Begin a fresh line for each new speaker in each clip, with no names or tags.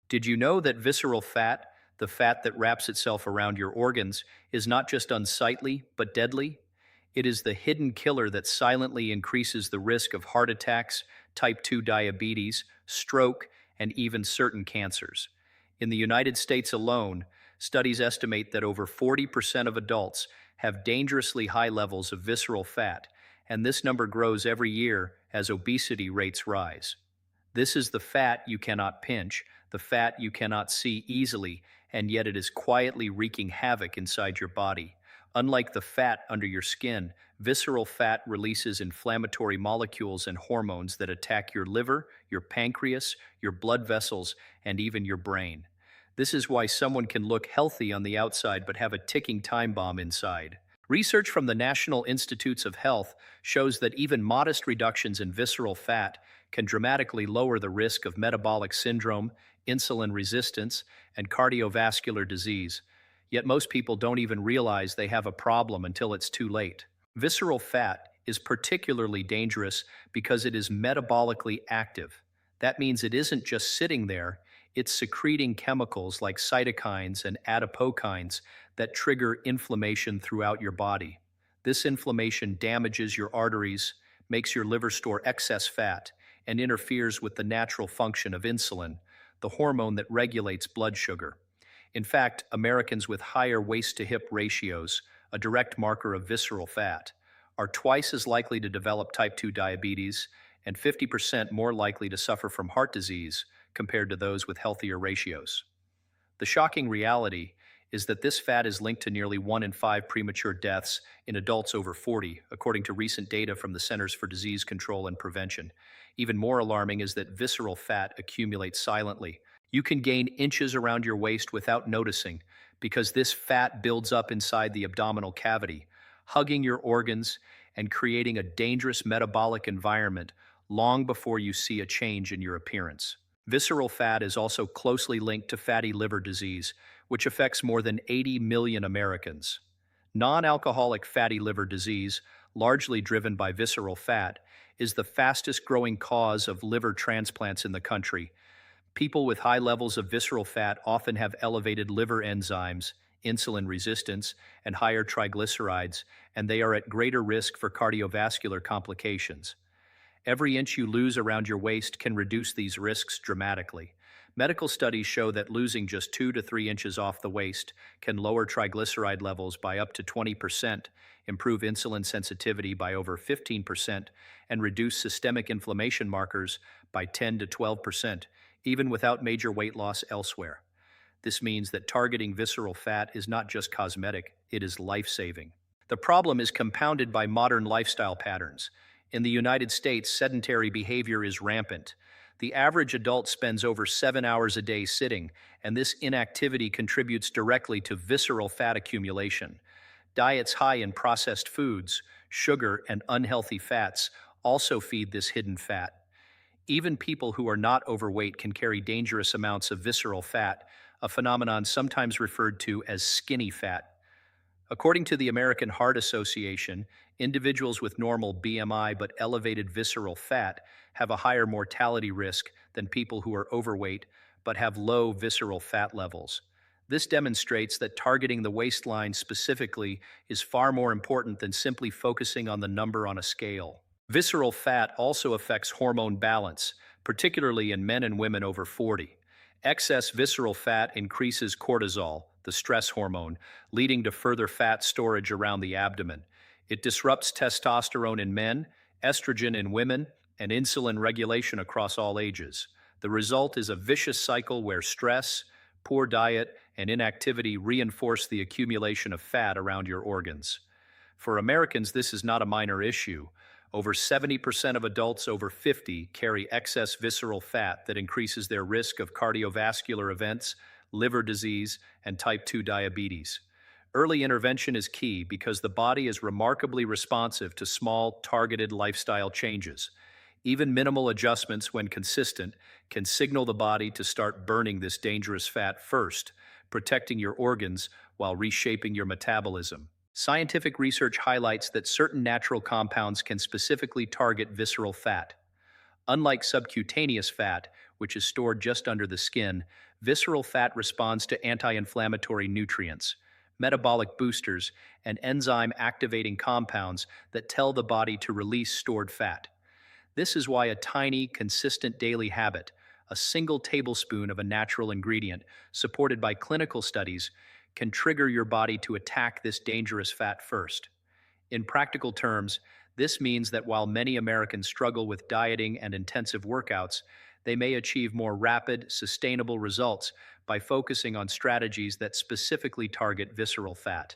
Did you know that visceral fat, the fat that wraps itself around your organs, is not just unsightly, but deadly? It is the hidden killer that silently increases the risk of heart attacks, type 2 diabetes, stroke, and even certain cancers. In the United States alone, studies estimate that over 40% of adults have dangerously high levels of visceral fat, and this number grows every year as obesity rates rise. This is the fat you cannot pinch, the fat you cannot see easily, and yet it is quietly wreaking havoc inside your body. Unlike the fat under your skin, visceral fat releases inflammatory molecules and hormones that attack your liver, your pancreas, your blood vessels, and even your brain. This is why someone can look healthy on the outside but have a ticking time bomb inside. Research from the National Institutes of Health shows that even modest reductions in visceral fat can dramatically lower the risk of metabolic syndrome, insulin resistance, and cardiovascular disease. Yet most people don't even realize they have a problem until it's too late. Visceral fat is particularly dangerous because it is metabolically active. That means it isn't just sitting there, it's secreting chemicals like cytokines and adipokines that trigger inflammation throughout your body. This inflammation damages your arteries, makes your liver store excess fat, and interferes with the natural function of insulin, the hormone that regulates blood sugar. In fact, Americans with higher waist-to-hip ratios, a direct marker of visceral fat, are twice as likely to develop type 2 diabetes and 50% more likely to suffer from heart disease compared to those with healthier ratios. The shocking reality is that this fat is linked to nearly 1 in 5 premature deaths in adults over 40, according to recent data from the Centers for Disease Control and Prevention. Even more alarming is that visceral fat accumulates silently. You can gain inches around your waist without noticing because this fat builds up inside the abdominal cavity, hugging your organs and creating a dangerous metabolic environment long before you see a change in your appearance. Visceral fat is also closely linked to fatty liver disease, which affects more than 80 million Americans. Non-alcoholic fatty liver disease, largely driven by visceral fat, is the fastest growing cause of liver transplants in the country. People with high levels of visceral fat often have elevated liver enzymes, insulin resistance, and higher triglycerides, and they are at greater risk for cardiovascular complications. Every inch you lose around your waist can reduce these risks dramatically. Medical studies show that losing just 2 to 3 inches off the waist can lower triglyceride levels by up to 20%, improve insulin sensitivity by over 15%, and reduce systemic inflammation markers by 10 to 12%, even without major weight loss elsewhere. This means that targeting visceral fat is not just cosmetic, it is life-saving. The problem is compounded by modern lifestyle patterns. In the United States, sedentary behavior is rampant. The average adult spends over 7 hours a day sitting, and this inactivity contributes directly to visceral fat accumulation. Diets high in processed foods, sugar, and unhealthy fats also feed this hidden fat. Even people who are not overweight can carry dangerous amounts of visceral fat, a phenomenon sometimes referred to as skinny fat. According to the American Heart Association, individuals with normal BMI but elevated visceral fat have a higher mortality risk than people who are overweight but have low visceral fat levels. This demonstrates that targeting the waistline specifically is far more important than simply focusing on the number on a scale. Visceral fat also affects hormone balance, particularly in men and women over 40. Excess visceral fat increases cortisol, the stress hormone, leading to further fat storage around the abdomen. It disrupts testosterone in men, estrogen in women, and insulin regulation across all ages. The result is a vicious cycle where stress, poor diet, and inactivity reinforce the accumulation of fat around your organs. For Americans, this is not a minor issue. Over 70% of adults over 50 carry excess visceral fat that increases their risk of cardiovascular events, liver disease, and type 2 diabetes. Early intervention is key because the body is remarkably responsive to small, targeted lifestyle changes. Even minimal adjustments, when consistent, can signal the body to start burning this dangerous fat first, protecting your organs while reshaping your metabolism. Scientific research highlights that certain natural compounds can specifically target visceral fat. Unlike subcutaneous fat, which is stored just under the skin, Visceral fat responds to anti-inflammatory nutrients, metabolic boosters, and enzyme-activating compounds that tell the body to release stored fat. This is why a tiny, consistent daily habit, a single tablespoon of a natural ingredient, supported by clinical studies, can trigger your body to attack this dangerous fat first. In practical terms, this means that while many Americans struggle with dieting and intensive workouts, they may achieve more rapid, sustainable results by focusing on strategies that specifically target visceral fat.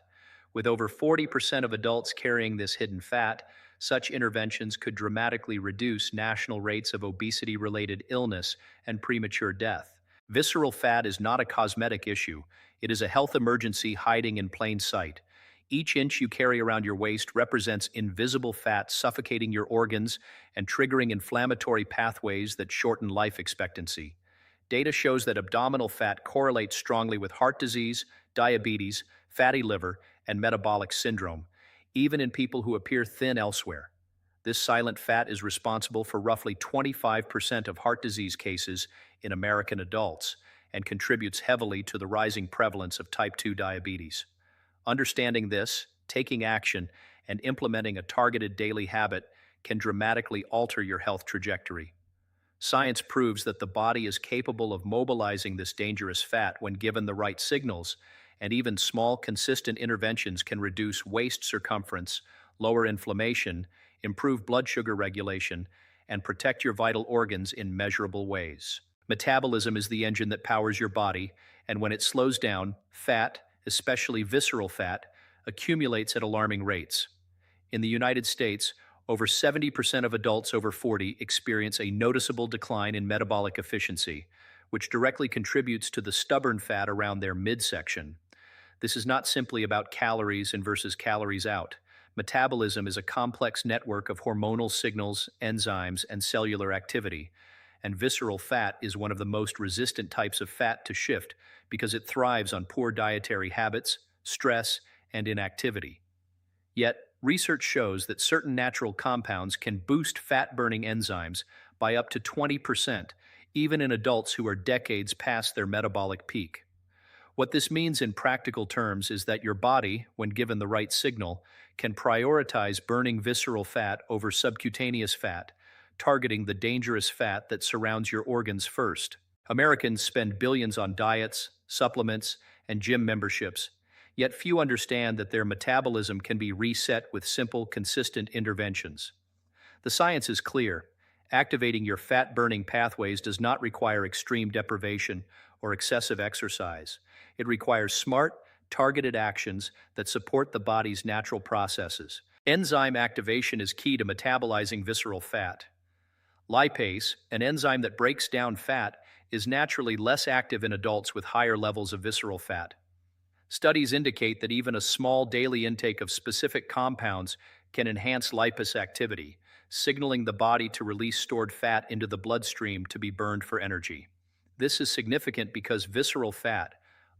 With over 40% of adults carrying this hidden fat, such interventions could dramatically reduce national rates of obesity-related illness and premature death. Visceral fat is not a cosmetic issue. It is a health emergency hiding in plain sight. Each inch you carry around your waist represents invisible fat suffocating your organs and triggering inflammatory pathways that shorten life expectancy. Data shows that abdominal fat correlates strongly with heart disease, diabetes, fatty liver, and metabolic syndrome, even in people who appear thin elsewhere. This silent fat is responsible for roughly 25% of heart disease cases in American adults and contributes heavily to the rising prevalence of type 2 diabetes. Understanding this, taking action, and implementing a targeted daily habit can dramatically alter your health trajectory. Science proves that the body is capable of mobilizing this dangerous fat when given the right signals, and even small, consistent interventions can reduce waist circumference, lower inflammation, improve blood sugar regulation, and protect your vital organs in measurable ways. Metabolism is the engine that powers your body, and when it slows down, fat, especially visceral fat, accumulates at alarming rates. In the United States, over 70% of adults over 40 experience a noticeable decline in metabolic efficiency, which directly contributes to the stubborn fat around their midsection. This is not simply about calories in versus calories out. Metabolism is a complex network of hormonal signals, enzymes, and cellular activity, and visceral fat is one of the most resistant types of fat to shift because it thrives on poor dietary habits, stress, and inactivity. Yet, research shows that certain natural compounds can boost fat-burning enzymes by up to 20%, even in adults who are decades past their metabolic peak. What this means in practical terms is that your body, when given the right signal, can prioritize burning visceral fat over subcutaneous fat, targeting the dangerous fat that surrounds your organs first. Americans spend billions on diets, supplements, and gym memberships, yet few understand that their metabolism can be reset with simple, consistent interventions. The science is clear. Activating your fat-burning pathways does not require extreme deprivation or excessive exercise. It requires smart, targeted actions that support the body's natural processes. Enzyme activation is key to metabolizing visceral fat. Lipase, an enzyme that breaks down fat, is naturally less active in adults with higher levels of visceral fat. Studies indicate that even a small daily intake of specific compounds can enhance lipase activity, signaling the body to release stored fat into the bloodstream to be burned for energy. This is significant because visceral fat,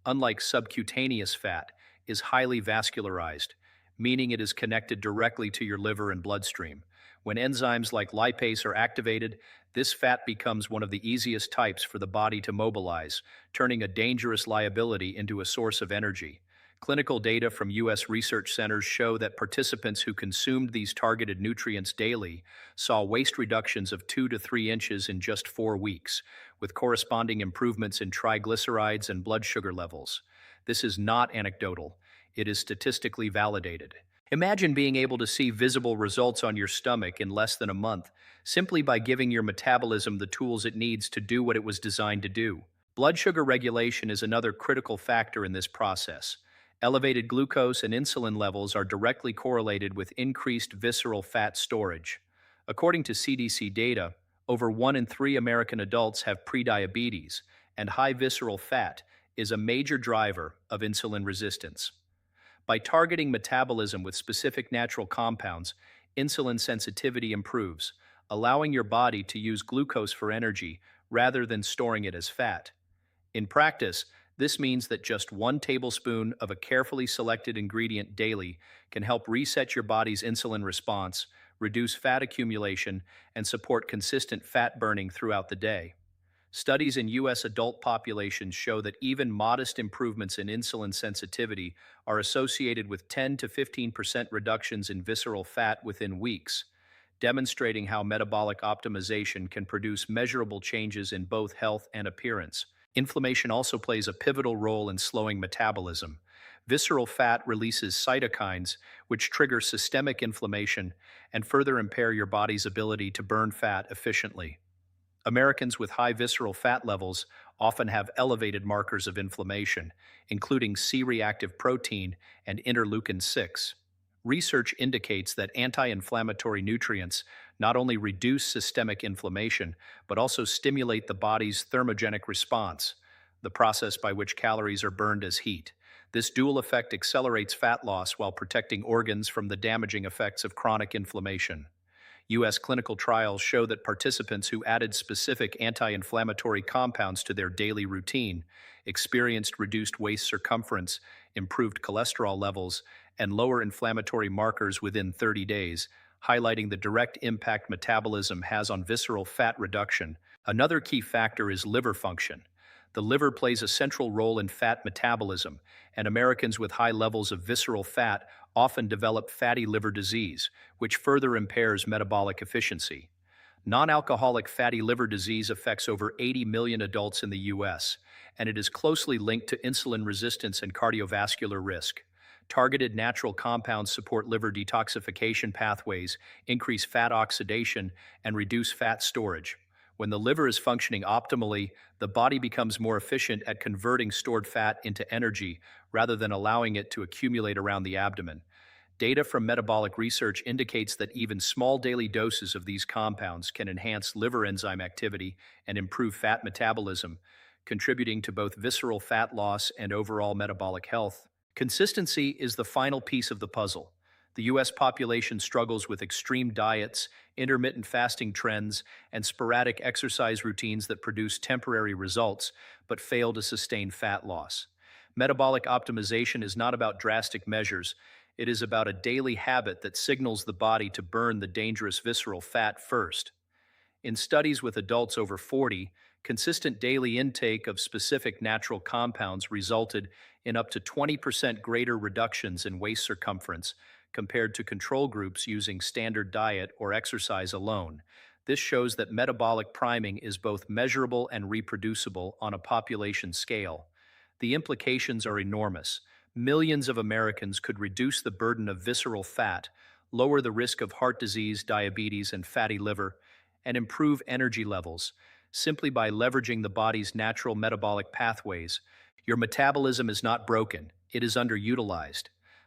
unlike subcutaneous fat, is highly vascularized, meaning it is connected directly to your liver and bloodstream. When enzymes like lipase are activated, this fat becomes one of the easiest types for the body to mobilize, turning a dangerous liability into a source of energy. Clinical data from U.S. research centers show that participants who consumed these targeted nutrients daily saw waist reductions of 2 to 3 inches in just 4 weeks, with corresponding improvements in triglycerides and blood sugar levels. This is not anecdotal. It is statistically validated. Imagine being able to see visible results on your stomach in less than a month, simply by giving your metabolism the tools it needs to do what it was designed to do. Blood sugar regulation is another critical factor in this process. Elevated glucose and insulin levels are directly correlated with increased visceral fat storage. According to CDC data, over 1 in 3 American adults have prediabetes, and high visceral fat is a major driver of insulin resistance. By targeting metabolism with specific natural compounds, insulin sensitivity improves, allowing your body to use glucose for energy rather than storing it as fat. In practice, this means that just 1 tablespoon of a carefully selected ingredient daily can help reset your body's insulin response, reduce fat accumulation, and support consistent fat burning throughout the day. Studies in U.S. adult populations show that even modest improvements in insulin sensitivity are associated with 10 to 15% reductions in visceral fat within weeks, demonstrating how metabolic optimization can produce measurable changes in both health and appearance. Inflammation also plays a pivotal role in slowing metabolism. Visceral fat releases cytokines, which trigger systemic inflammation and further impair your body's ability to burn fat efficiently. Americans with high visceral fat levels often have elevated markers of inflammation, including C-reactive protein and interleukin 6. Research indicates that anti-inflammatory nutrients not only reduce systemic inflammation, but also stimulate the body's thermogenic response, the process by which calories are burned as heat. This dual effect accelerates fat loss while protecting organs from the damaging effects of chronic inflammation. U.S. clinical trials show that participants who added specific anti-inflammatory compounds to their daily routine experienced reduced waist circumference, improved cholesterol levels, and lower inflammatory markers within 30 days, highlighting the direct impact metabolism has on visceral fat reduction. Another key factor is liver function. The liver plays a central role in fat metabolism, and Americans with high levels of visceral fat often develop fatty liver disease, which further impairs metabolic efficiency. Non-alcoholic fatty liver disease affects over 80 million adults in the U.S., and it is closely linked to insulin resistance and cardiovascular risk. Targeted natural compounds support liver detoxification pathways, increase fat oxidation, and reduce fat storage. When the liver is functioning optimally, the body becomes more efficient at converting stored fat into energy rather than allowing it to accumulate around the abdomen. Data from metabolic research indicates that even small daily doses of these compounds can enhance liver enzyme activity and improve fat metabolism, contributing to both visceral fat loss and overall metabolic health. Consistency is the final piece of the puzzle. The U.S. population struggles with extreme diets, intermittent fasting trends, and sporadic exercise routines that produce temporary results but fail to sustain fat loss. Metabolic optimization is not about drastic measures. It is about a daily habit that signals the body to burn the dangerous visceral fat first. In studies with adults over 40, consistent daily intake of specific natural compounds resulted in up to 20% greater reductions in waist circumference compared to control groups using standard diet or exercise alone. This shows that metabolic priming is both measurable and reproducible on a population scale. The implications are enormous. Millions of Americans could reduce the burden of visceral fat, lower the risk of heart disease, diabetes, and fatty liver, and improve energy levels simply by leveraging the body's natural metabolic pathways. Your metabolism is not broken, it is underutilized.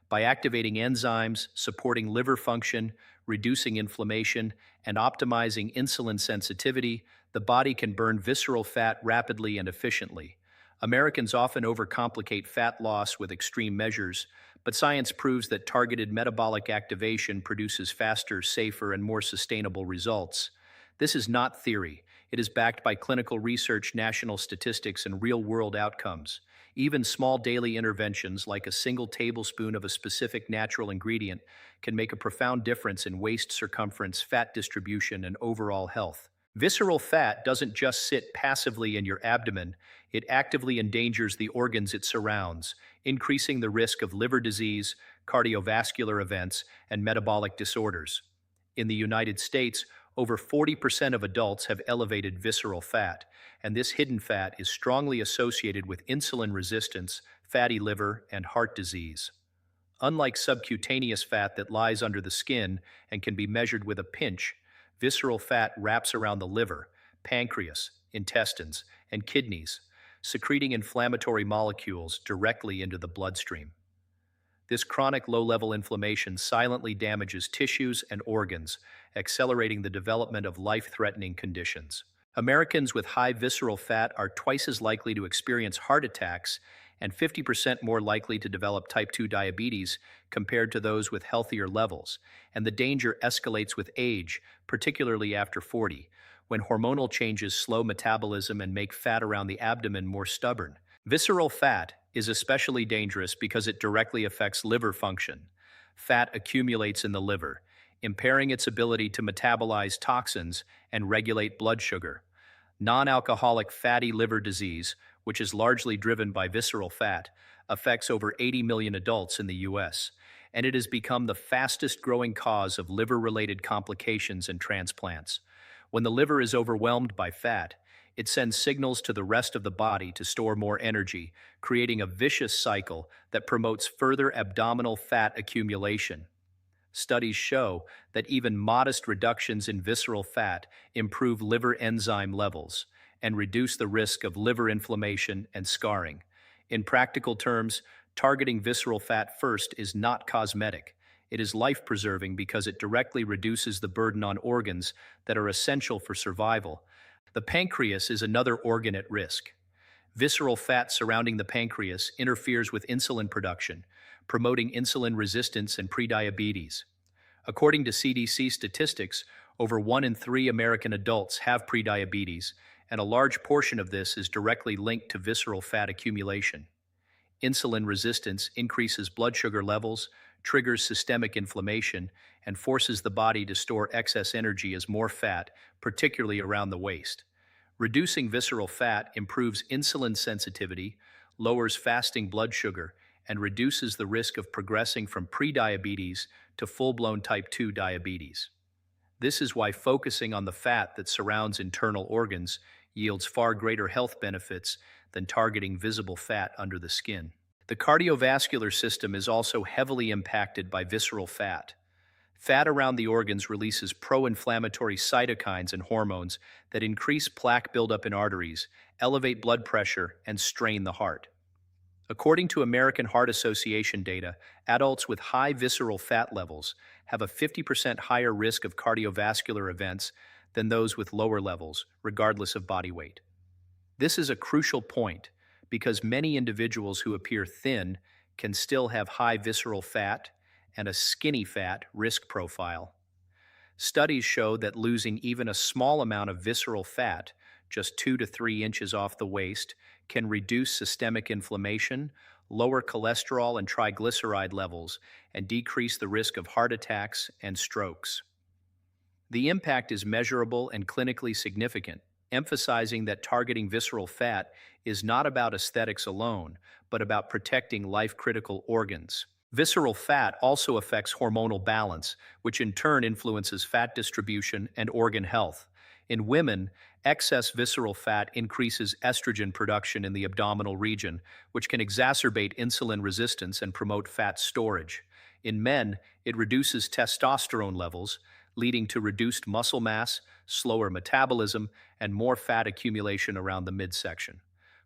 By activating enzymes, supporting liver function, reducing inflammation, and optimizing insulin sensitivity, the body can burn visceral fat rapidly and efficiently. Americans often overcomplicate fat loss with extreme measures, but science proves that targeted metabolic activation produces faster, safer, and more sustainable results. This is not theory. It is backed by clinical research, national statistics, and real-world outcomes. Even small daily interventions like a single tablespoon of a specific natural ingredient can make a profound difference in waist circumference, fat distribution, and overall health. Visceral fat doesn't just sit passively in your abdomen, it actively endangers the organs it surrounds, increasing the risk of liver disease, cardiovascular events, and metabolic disorders. In the United States, over 40% of adults have elevated visceral fat, and this hidden fat is strongly associated with insulin resistance, fatty liver, and heart disease. Unlike subcutaneous fat that lies under the skin and can be measured with a pinch, visceral fat wraps around the liver, pancreas, intestines, and kidneys, secreting inflammatory molecules directly into the bloodstream. This chronic low-level inflammation silently damages tissues and organs, accelerating the development of life-threatening conditions. Americans with high visceral fat are twice as likely to experience heart attacks and 50% more likely to develop type 2 diabetes compared to those with healthier levels, and the danger escalates with age, particularly after 40, when hormonal changes slow metabolism and make fat around the abdomen more stubborn. Visceral fat is especially dangerous because it directly affects liver function. Fat accumulates in the liver, impairing its ability to metabolize toxins and regulate blood sugar. Non-alcoholic fatty liver disease, which is largely driven by visceral fat, affects over 80 million adults in the US, and it has become the fastest growing cause of liver-related complications and transplants. When the liver is overwhelmed by fat, it sends signals to the rest of the body to store more energy, creating a vicious cycle that promotes further abdominal fat accumulation. Studies show that even modest reductions in visceral fat improve liver enzyme levels and reduce the risk of liver inflammation and scarring. In practical terms, targeting visceral fat first is not cosmetic. It is life-preserving because it directly reduces the burden on organs that are essential for survival. The pancreas is another organ at risk. Visceral fat surrounding the pancreas interferes with insulin production, promoting insulin resistance and prediabetes. According to CDC statistics, over 1 in 3 American adults have prediabetes, and a large portion of this is directly linked to visceral fat accumulation. Insulin resistance increases blood sugar levels, triggers systemic inflammation, and forces the body to store excess energy as more fat, particularly around the waist. Reducing visceral fat improves insulin sensitivity, lowers fasting blood sugar, and reduces the risk of progressing from prediabetes to full-blown type 2 diabetes. This is why focusing on the fat that surrounds internal organs yields far greater health benefits than targeting visible fat under the skin. The cardiovascular system is also heavily impacted by visceral fat. Fat around the organs releases pro-inflammatory cytokines and hormones that increase plaque buildup in arteries, elevate blood pressure, and strain the heart. According to American Heart Association data, adults with high visceral fat levels have a 50% higher risk of cardiovascular events than those with lower levels, regardless of body weight. This is a crucial point because many individuals who appear thin can still have high visceral fat and a skinny fat risk profile. Studies show that losing even a small amount of visceral fat, just 2 to 3 inches off the waist, can reduce systemic inflammation, lower cholesterol and triglyceride levels, and decrease the risk of heart attacks and strokes. The impact is measurable and clinically significant, emphasizing that targeting visceral fat is not about aesthetics alone, but about protecting life-critical organs. Visceral fat also affects hormonal balance, which in turn influences fat distribution and organ health. In women, excess visceral fat increases estrogen production in the abdominal region, which can exacerbate insulin resistance and promote fat storage. In men, it reduces testosterone levels, leading to reduced muscle mass, slower metabolism, and more fat accumulation around the midsection.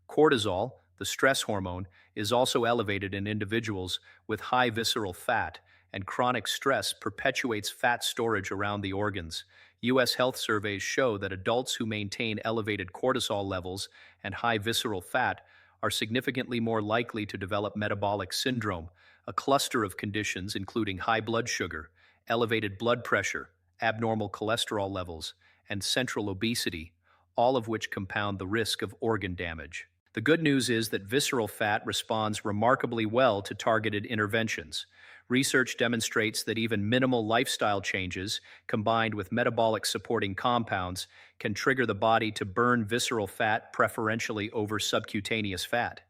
Cortisol, the stress hormone, is also elevated in individuals with high visceral fat, and chronic stress perpetuates fat storage around the organs. U.S. health surveys show that adults who maintain elevated cortisol levels and high visceral fat are significantly more likely to develop metabolic syndrome, a cluster of conditions including high blood sugar, elevated blood pressure, abnormal cholesterol levels, and central obesity, all of which compound the risk of organ damage. The good news is that visceral fat responds remarkably well to targeted interventions. Research demonstrates that even minimal lifestyle changes, combined with metabolic supporting compounds, can trigger the body to burn visceral fat preferentially over subcutaneous fat.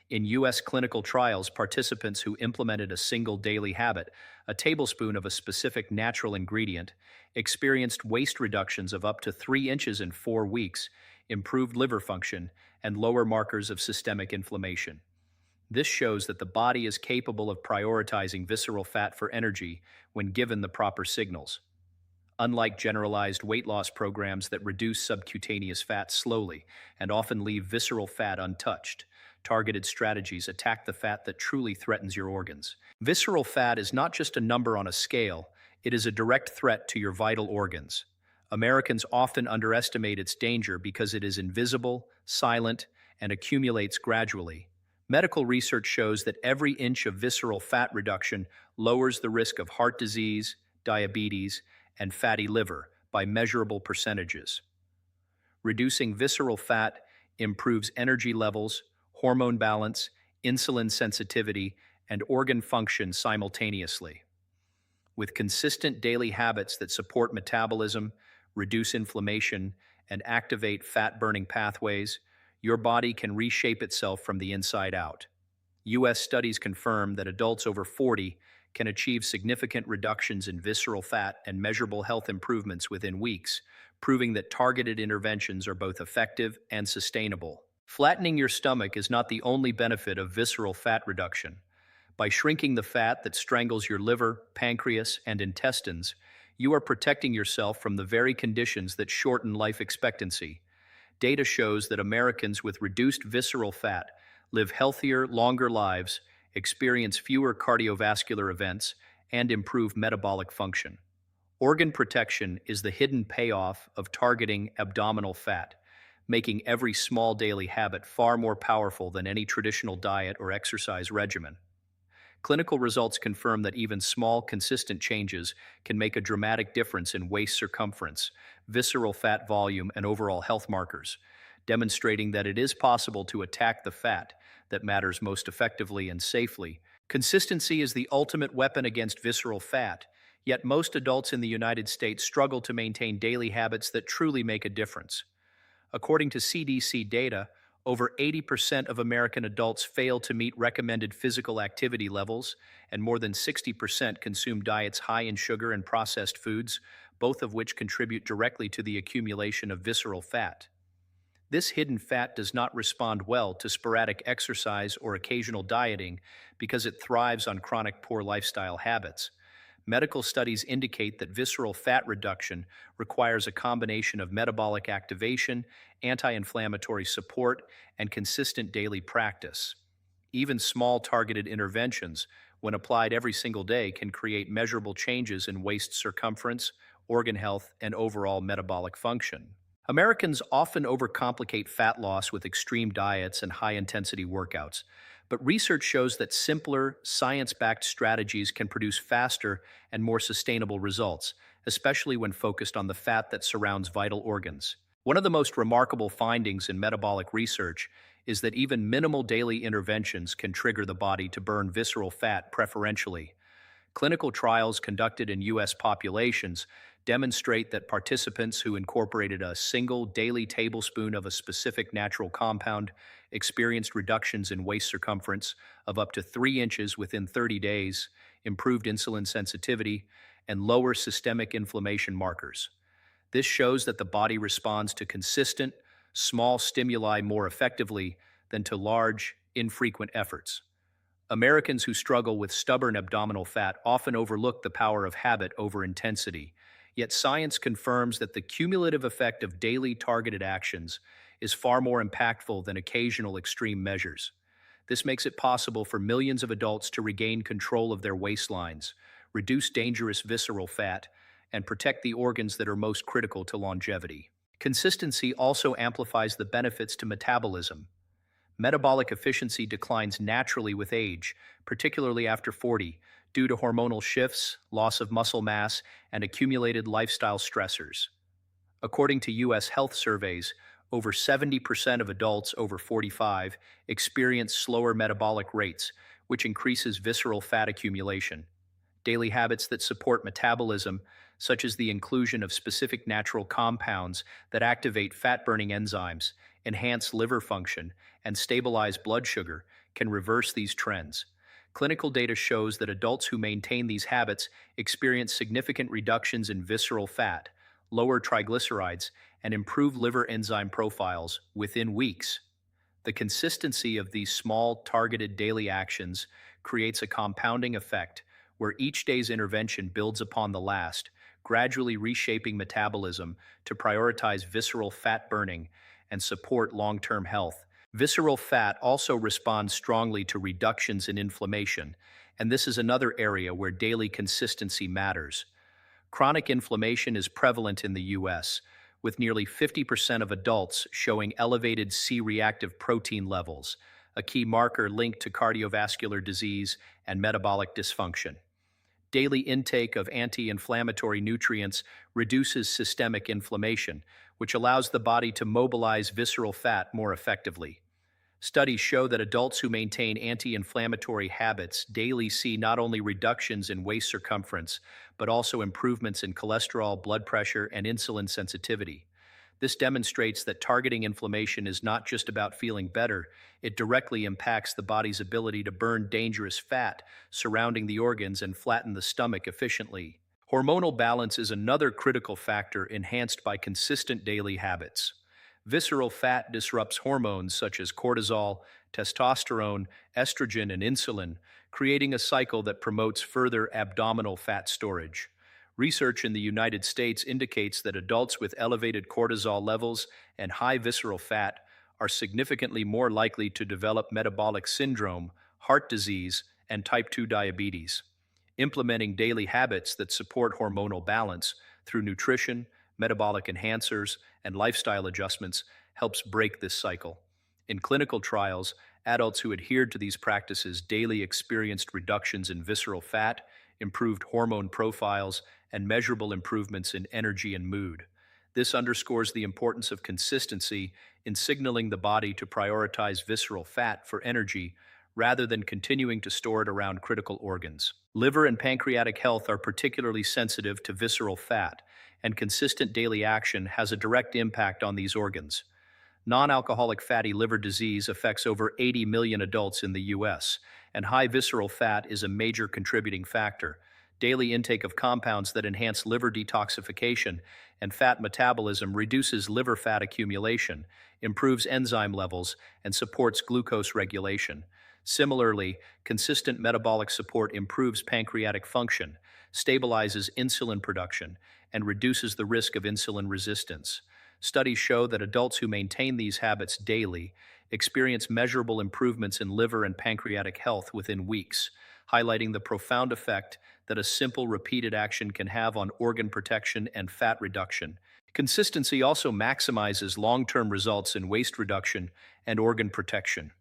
In U.S. clinical trials, participants who implemented a single daily habit, a tablespoon of a specific natural ingredient, experienced waist reductions of up to 3 inches in 4 weeks, improved liver function, and lower markers of systemic inflammation. This shows that the body is capable of prioritizing visceral fat for energy when given the proper signals. Unlike generalized weight loss programs that reduce subcutaneous fat slowly and often leave visceral fat untouched, targeted strategies attack the fat that truly threatens your organs. Visceral fat is not just a number on a scale, it is a direct threat to your vital organs. Americans often underestimate its danger because it is invisible, silent, and accumulates gradually. Medical research shows that every inch of visceral fat reduction lowers the risk of heart disease, diabetes, and fatty liver by measurable percentages. Reducing visceral fat improves energy levels, hormone balance, insulin sensitivity, and organ function simultaneously. With consistent daily habits that support metabolism, reduce inflammation, and activate fat-burning pathways, your body can reshape itself from the inside out. U.S. studies confirm that adults over 40 can achieve significant reductions in visceral fat and measurable health improvements within weeks, proving that targeted interventions are both effective and sustainable. Flattening your stomach is not the only benefit of visceral fat reduction. By shrinking the fat that strangles your liver, pancreas, and intestines, you are protecting yourself from the very conditions that shorten life expectancy. Data shows that Americans with reduced visceral fat live healthier, longer lives, experience fewer cardiovascular events, and improve metabolic function. Organ protection is the hidden payoff of targeting abdominal fat, making every small daily habit far more powerful than any traditional diet or exercise regimen. Clinical results confirm that even small, consistent changes can make a dramatic difference in waist circumference, visceral fat volume, and overall health markers, demonstrating that it is possible to attack the fat that matters most effectively and safely. Consistency is the ultimate weapon against visceral fat, yet most adults in the United States struggle to maintain daily habits that truly make a difference. According to CDC data, over 80% of American adults fail to meet recommended physical activity levels, and more than 60% consume diets high in sugar and processed foods, both of which contribute directly to the accumulation of visceral fat. This hidden fat does not respond well to sporadic exercise or occasional dieting because it thrives on chronic poor lifestyle habits. Medical studies indicate that visceral fat reduction requires a combination of metabolic activation, anti-inflammatory support, and consistent daily practice. Even small targeted interventions, when applied every single day, can create measurable changes in waist circumference, organ health, and overall metabolic function. Americans often overcomplicate fat loss with extreme diets and high-intensity workouts, but research shows that simpler, science-backed strategies can produce faster and more sustainable results, especially when focused on the fat that surrounds vital organs. One of the most remarkable findings in metabolic research is that even minimal daily interventions can trigger the body to burn visceral fat preferentially. Clinical trials conducted in U.S. populations demonstrate that participants who incorporated a single daily tablespoon of a specific natural compound experienced reductions in waist circumference of up to 3 inches within 30 days, improved insulin sensitivity, and lower systemic inflammation markers. This shows that the body responds to consistent, small stimuli more effectively than to large, infrequent efforts. Americans who struggle with stubborn abdominal fat often overlook the power of habit over intensity, yet science confirms that the cumulative effect of daily targeted actions is far more impactful than occasional extreme measures. This makes it possible for millions of adults to regain control of their waistlines, reduce dangerous visceral fat, and protect the organs that are most critical to longevity. Consistency also amplifies the benefits to metabolism. Metabolic efficiency declines naturally with age, particularly after 40, due to hormonal shifts, loss of muscle mass, and accumulated lifestyle stressors. According to U.S. health surveys, over 70% of adults over 45 experience slower metabolic rates, which increases visceral fat accumulation. Daily habits that support metabolism, such as the inclusion of specific natural compounds that activate fat-burning enzymes, enhance liver function, and stabilize blood sugar, can reverse these trends. Clinical data shows that adults who maintain these habits experience significant reductions in visceral fat, lower triglycerides, and improve liver enzyme profiles within weeks. The consistency of these small, targeted daily actions creates a compounding effect where each day's intervention builds upon the last, gradually reshaping metabolism to prioritize visceral fat burning and support long-term health. Visceral fat also responds strongly to reductions in inflammation, and this is another area where daily consistency matters. Chronic inflammation is prevalent in the U.S., with nearly 50% of adults showing elevated C-reactive protein levels, a key marker linked to cardiovascular disease and metabolic dysfunction. Daily intake of anti-inflammatory nutrients reduces systemic inflammation, which allows the body to mobilize visceral fat more effectively. Studies show that adults who maintain anti-inflammatory habits daily see not only reductions in waist circumference, but also improvements in cholesterol, blood pressure, and insulin sensitivity. This demonstrates that targeting inflammation is not just about feeling better, it directly impacts the body's ability to burn dangerous fat surrounding the organs and flatten the stomach efficiently. Hormonal balance is another critical factor enhanced by consistent daily habits. Visceral fat disrupts hormones such as cortisol, testosterone, estrogen, and insulin, creating a cycle that promotes further abdominal fat storage. Research in the United States indicates that adults with elevated cortisol levels and high visceral fat are significantly more likely to develop metabolic syndrome, heart disease, and type 2 diabetes. Implementing daily habits that support hormonal balance through nutrition, metabolic enhancers, and lifestyle adjustments helps break this cycle. In clinical trials, adults who adhered to these practices daily experienced reductions in visceral fat, improved hormone profiles, and measurable improvements in energy and mood. This underscores the importance of consistency in signaling the body to prioritize visceral fat for energy rather than continuing to store it around critical organs. Liver and pancreatic health are particularly sensitive to visceral fat, and consistent daily action has a direct impact on these organs. Non-alcoholic fatty liver disease affects over 80 million adults in the US, and high visceral fat is a major contributing factor. Daily intake of compounds that enhance liver detoxification and fat metabolism reduces liver fat accumulation, improves enzyme levels, and supports glucose regulation. Similarly, consistent metabolic support improves pancreatic function, stabilizes insulin production, and reduces the risk of insulin resistance. Studies show that adults who maintain these habits daily experience measurable improvements in liver and pancreatic health within weeks, highlighting the profound effect that a simple repeated action can have on organ protection and fat reduction. Consistency also maximizes long-term results in waist reduction and organ protection.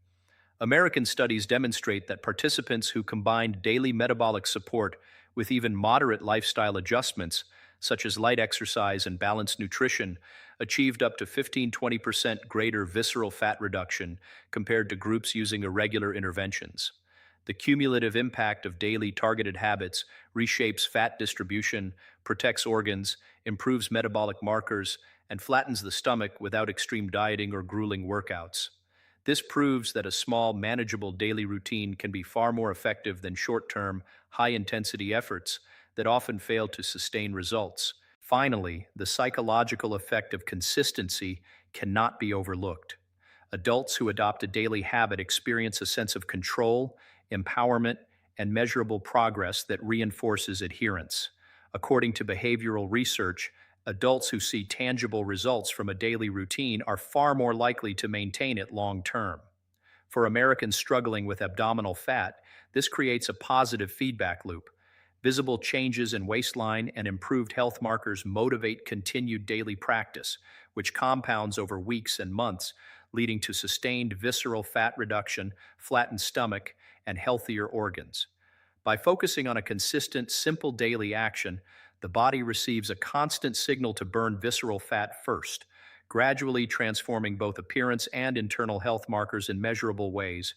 American studies demonstrate that participants who combined daily metabolic support with even moderate lifestyle adjustments, such as light exercise and balanced nutrition, achieved up to 15–20% greater visceral fat reduction compared to groups using irregular interventions. The cumulative impact of daily targeted habits reshapes fat distribution, protects organs, improves metabolic markers, and flattens the stomach without extreme dieting or grueling workouts. This proves that a small, manageable daily routine can be far more effective than short-term, high-intensity efforts that often fail to sustain results. Finally, the psychological effect of consistency cannot be overlooked. Adults who adopt a daily habit experience a sense of control, empowerment, and measurable progress that reinforces adherence. According to behavioral research, adults who see tangible results from a daily routine are far more likely to maintain it long term. For Americans struggling with abdominal fat, this creates a positive feedback loop. Visible changes in waistline and improved health markers motivate continued daily practice, which compounds over weeks and months, leading to sustained visceral fat reduction, flattened stomach, and healthier organs. By focusing on a consistent, simple daily action, the body receives a constant signal to burn visceral fat first, gradually transforming both appearance and internal health markers in measurable ways.